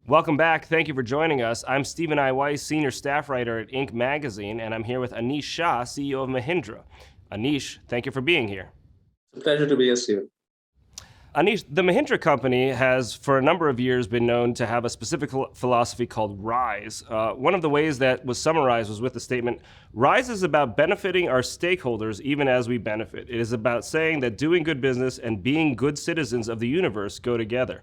Welcome back. Thank you for joining us. I'm Stephen I. Weiss, Senior Staff Writer at Inc. Magazine, and I'm here with Anish Shah, CEO of Mahindra. Anish, thank you for being here. It's a pleasure to be here, Stephen. Anish, the Mahindra company has for a number of years been known to have a specific philosophy called RISE. One of the ways that was summarized was with the statement, RISE is about benefiting our stakeholders even as we benefit. It is about saying that doing good business and being good citizens of the universe go together.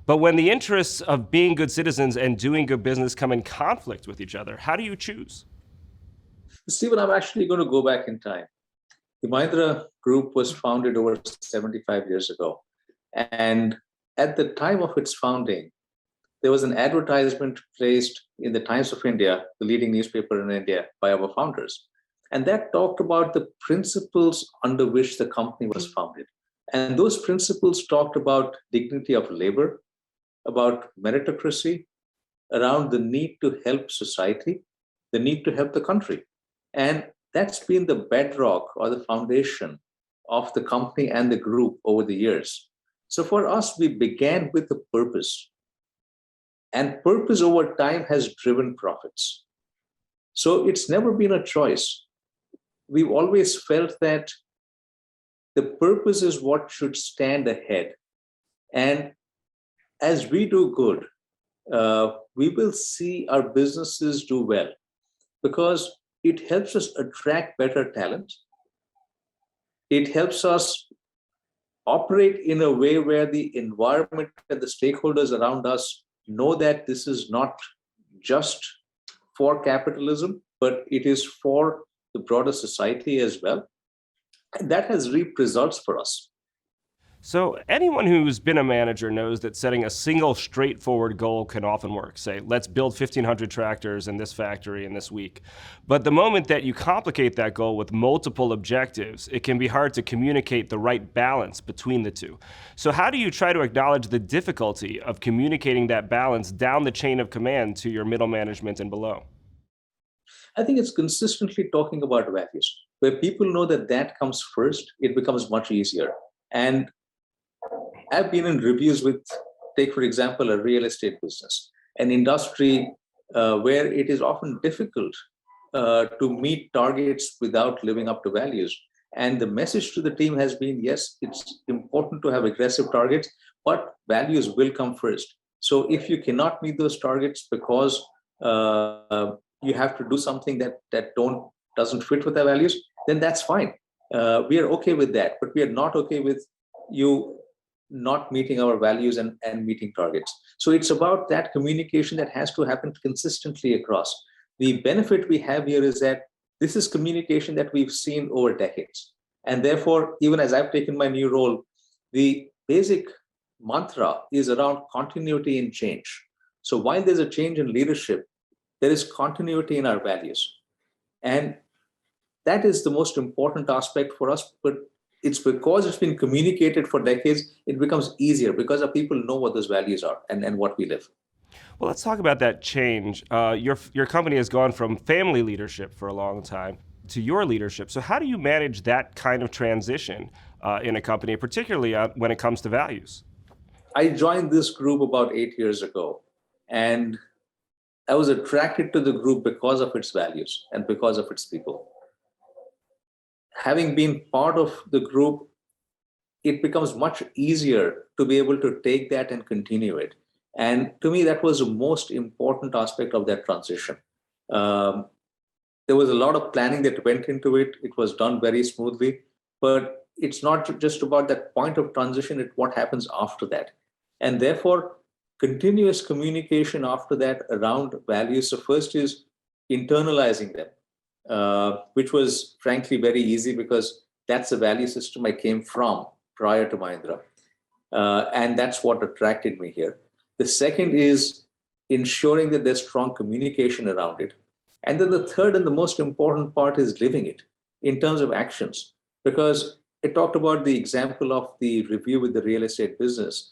But when the interests of being good citizens and doing good business come in conflict with each other, how do you choose? Stephen, I'm actually going to go back in time. The Mahindra Group was founded over 75 years ago. And at the time of its founding, there was an advertisement placed in the Times of India, the leading newspaper in India, by our founders. And that talked about the principles under which the company was founded. And those principles talked about dignity of labor, about meritocracy, around the need to help society, the need to help the country. And that's been the bedrock or the foundation of the company and the group over the years. So for us, we began with a purpose. And purpose over time has driven profits. So it's never been a choice. We've always felt that the purpose is what should stand ahead. And as we do good, we will see our businesses do well because it helps us attract better talent. It helps us operate in a way where the environment and the stakeholders around us know that this is not just for capitalism, but it is for the broader society as well. And that has reaped results for us. So anyone who's been a manager knows that setting a single straightforward goal can often work. Say, let's build 1,500 tractors in this factory in this week. But the moment that you complicate that goal with multiple objectives, it can be hard to communicate the right balance between the two. So how do you try to acknowledge the difficulty of communicating that balance down the chain of command to your middle management and below? I think it's consistently talking about values. Where people know that that comes first, it becomes much easier. And I've been in reviews with, take for example, a real estate business, an industry where it is often difficult to meet targets without living up to values. And the message to the team has been, yes, it's important to have aggressive targets, but values will come first. So if you cannot meet those targets because you have to do something that doesn't fit with our values, then that's fine. We are okay with that, but we are not okay with you not meeting our values and meeting targets. So it's about that communication that has to happen consistently across. The benefit we have here is that this is communication that we've seen over decades. And therefore, even as I've taken my new role, the basic mantra is around continuity in change. So while there's a change in leadership, there is continuity in our values. And that is the most important aspect for us. But it's because it's been communicated for decades, it becomes easier because our people know what those values are and what we live. Well, let's talk about that change. Your company has gone from family leadership for a long time to your leadership. So how do you manage that kind of transition in a company, particularly when it comes to values? I joined this group about 8 years ago, and I was attracted to the group because of its values and because of its people. Having been part of the group, it becomes much easier to be able to take that and continue it. And to me, that was the most important aspect of that transition. There was a lot of planning that went into it. It was done very smoothly, but it's not just about that point of transition, it's what happens after that. And therefore, continuous communication after that around values. So first is internalizing them. Which was frankly very easy because that's the value system I came from prior to Mahindra. And that's what attracted me here. The second is ensuring that there's strong communication around it. And then the third and the most important part is living it in terms of actions. Because I talked about the example of the review with the real estate business.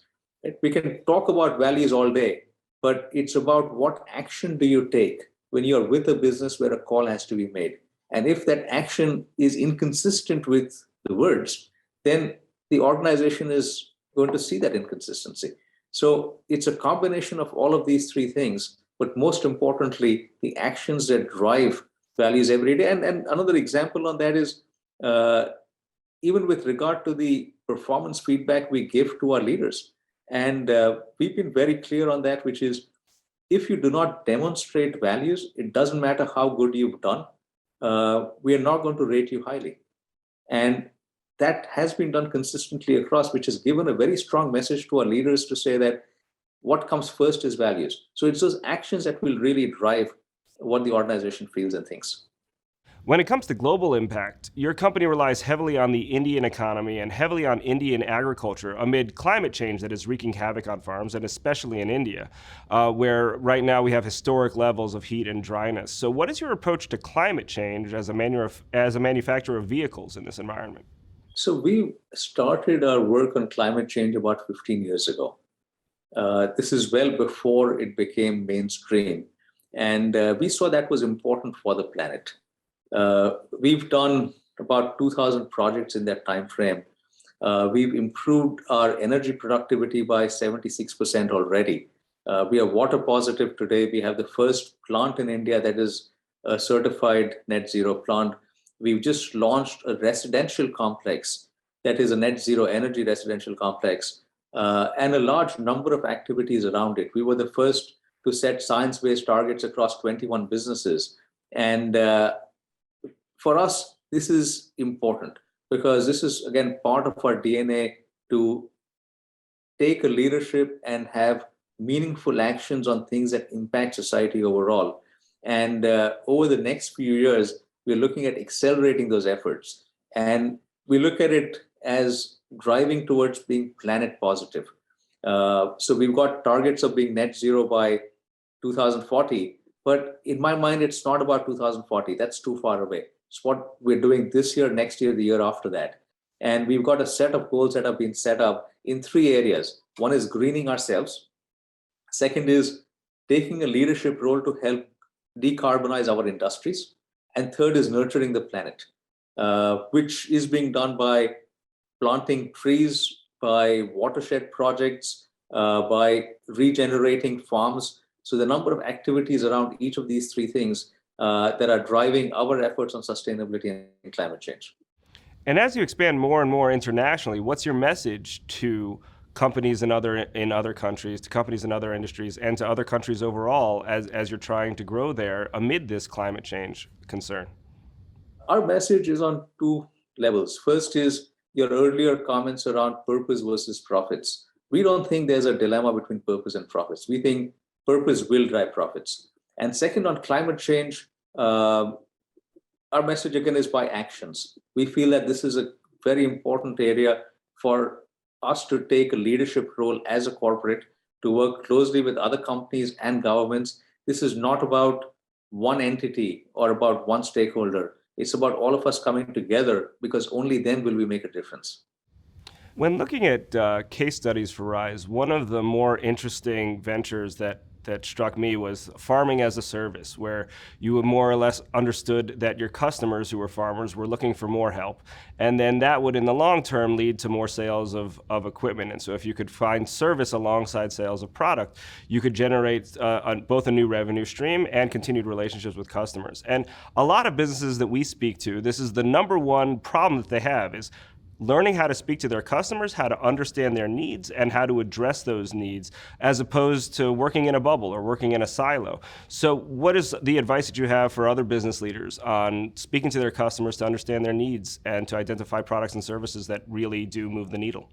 We can talk about values all day, but it's about what action do you take when you're with a business where a call has to be made. And if that action is inconsistent with the words, then the organization is going to see that inconsistency. So it's a combination of all of these three things, but most importantly, the actions that drive values every day. And another example on that is uh, even with regard to the performance feedback we give to our leaders. And we've been very clear on that, which is if you do not demonstrate values, it doesn't matter how good you've done, we are not going to rate you highly. And that has been done consistently across, which has given a very strong message to our leaders to say that what comes first is values. So it's those actions that will really drive what the organization feels and thinks. When it comes to global impact, your company relies heavily on the Indian economy and heavily on Indian agriculture amid climate change that is wreaking havoc on farms, and especially in India, where right now we have historic levels of heat and dryness. So, what is your approach to climate change as as a manufacturer of vehicles in this environment? So we started our work on climate change about 15 years ago. This is well before it became mainstream. And we saw that was important for the planet. We've done about 2,000 projects in that time frame. We've improved our energy productivity by 76% already. We are water positive today. We have the first plant in India that is a certified net zero plant. We've just launched a residential complex that is a net zero energy residential complex, and a large number of activities around it. We were the first to set science-based targets across 21 businesses. And for us, this is important because this is, again, part of our DNA to take a leadership and have meaningful actions on things that impact society overall. And over the next few years, we're looking at accelerating those efforts. And we look at it as driving towards being planet positive. So we've got targets of being net zero by 2040. But in my mind, it's not about 2040. That's too far away. It's what we're doing this year, next year, the year after that. And we've got a set of goals that have been set up in three areas. One is greening ourselves. Second is taking a leadership role to help decarbonize our industries. And third is nurturing the planet, which is being done by planting trees, by watershed projects, by regenerating farms. So the number of activities around each of these three things that are driving our efforts on sustainability and climate change. And as you expand more and more internationally, what's your message to companies in other countries, to companies in other industries, and to other countries overall as you're trying to grow there amid this climate change concern? Our message is on two levels. First is your earlier comments around purpose versus profits. We don't think there's a dilemma between purpose and profits. We think purpose will drive profits. And second, on climate change, our message again is by actions. We feel that this is a very important area for us to take a leadership role as a corporate, to work closely with other companies and governments. This is not about one entity or about one stakeholder. It's about all of us coming together because only then will we make a difference. When looking at case studies for Rise, one of the more interesting ventures that struck me was farming as a service, where you more or less understood that your customers who were farmers were looking for more help. And then that would, in the long term, lead to more sales of equipment. And so if you could find service alongside sales of product, you could generate both a new revenue stream and continued relationships with customers. And a lot of businesses that we speak to, this is the number one problem that they have is learning how to speak to their customers, how to understand their needs, and how to address those needs, as opposed to working in a bubble or working in a silo. So what is the advice that you have for other business leaders on speaking to their customers to understand their needs and to identify products and services that really do move the needle?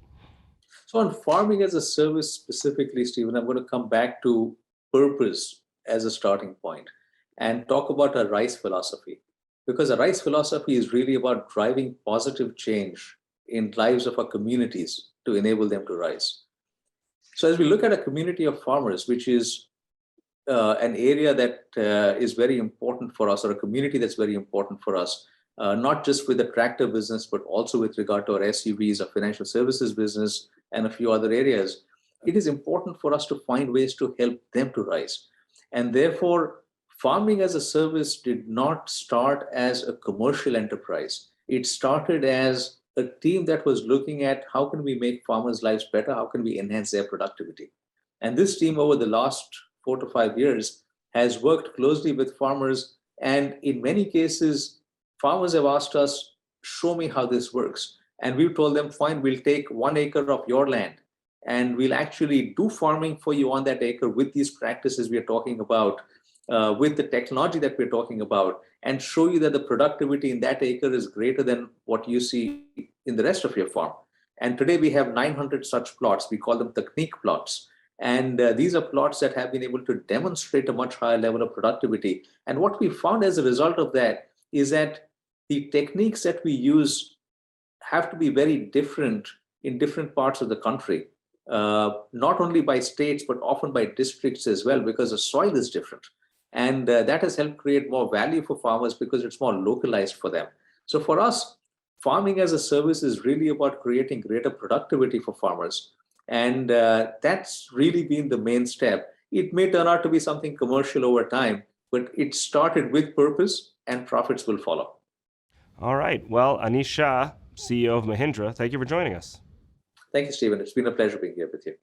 So on farming as a service specifically, Stephen, I'm going to come back to purpose as a starting point and talk about a RISE philosophy. Because a RISE philosophy is really about driving positive change in lives of our communities to enable them to rise. So as we look at a community of farmers, which is an area that is very important for us, or a community that's very important for us, not just with the tractor business, but also with regard to our SUVs, our financial services business, and a few other areas, it is important for us to find ways to help them to rise. And therefore, farming as a service did not start as a commercial enterprise. It started as a team that was looking at how can we make farmers' lives better, how can we enhance their productivity. And this team over the last 4 to 5 years has worked closely with farmers. And in many cases, farmers have asked us, show me how this works. And we've told them, fine, we'll take 1 acre of your land and we'll actually do farming for you on that acre with these practices we are talking about, with the technology that we're talking about, and show you that the productivity in that acre is greater than what you see in the rest of your farm. And today we have 900 such plots. We call them technique plots. And these are plots that have been able to demonstrate a much higher level of productivity. And what we found as a result of that is that the techniques that we use have to be very different in different parts of the country, not only by states, but often by districts as well, because the soil is different. And that has helped create more value for farmers because it's more localized for them. So for us, farming as a service is really about creating greater productivity for farmers. And that's really been the main step. It may turn out to be something commercial over time, but it started with purpose and profits will follow. All right. Well, Anish Shah, CEO of Mahindra, thank you for joining us. Thank you, Stephen. It's been a pleasure being here with you.